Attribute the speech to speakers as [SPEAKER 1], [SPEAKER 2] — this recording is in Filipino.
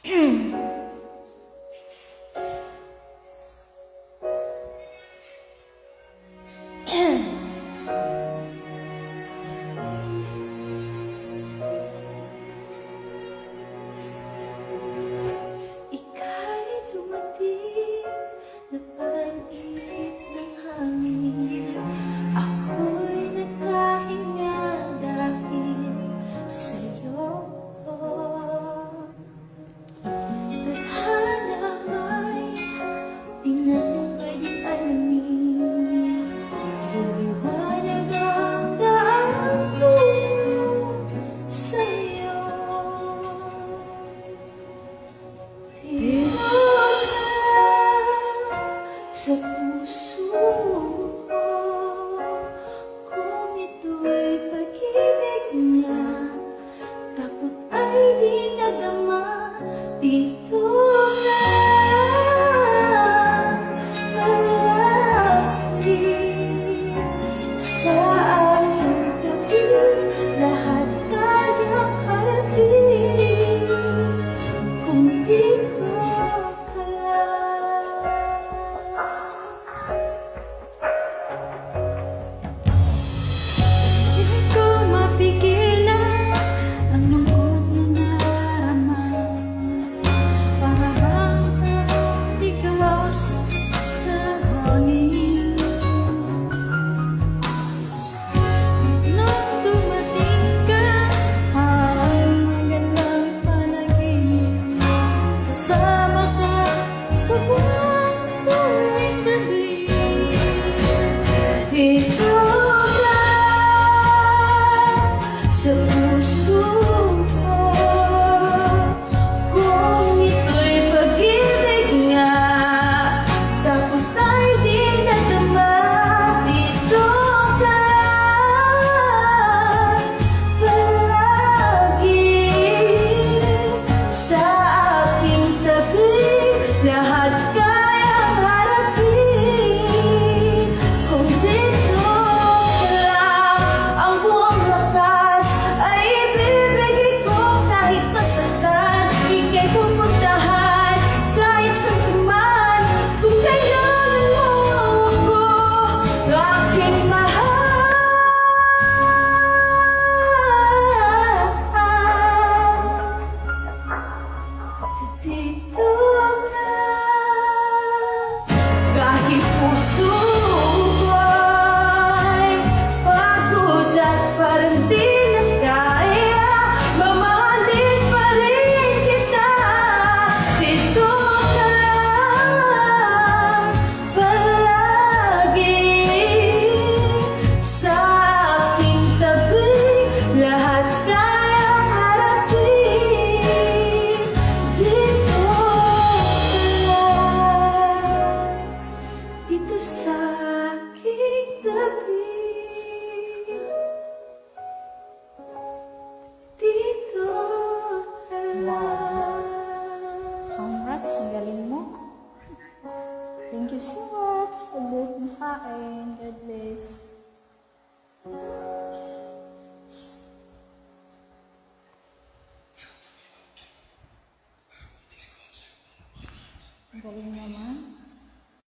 [SPEAKER 1] Ika'y dumating na parang ihip ng hangin. Ako'y nagkahinga dahil sa'yo. Tadhana ay di natin pwedeng alamin. Lumiwanag ang daan tungo sa'yo. Dito ka sa puso ko, kung ito'y pag-ibig na, takot ay di nadama. Dito ka palagi sa aking tabi, lahat kayang harapin kung dito ka lang. Hindi ko mapigilan ang lungkot na nadarama. Para bang bigas sa hangin. Nung dumating ka, parang magandang panaginip. Kasama ka sa buwan tuwing gabi. Dito ka sa puso ko, kung ito'y pag-ibig nga, takot ay di nadama. Dito ka palagi sa aking tabi, lahat kayang harapin kung dito ka lang. Ang buong lakas ay ibibigay ko, kahit masaktan, ika'y pupuntahan kahit saan man. Kung kailangan mo ako, aking mahal. Dito ka, kahit puso ko'y pagod at parang di na kaya, mamahalin pa rin kita. Dito ka lang palagi sa aking tabi, lahat kayang harapin. Dito ka lang, dito sa aking tabi. Dito ka lang.
[SPEAKER 2] Congrats, ang galing mo. Thank you so much. Pag-duet mo sa akin. God bless. Ang galing naman.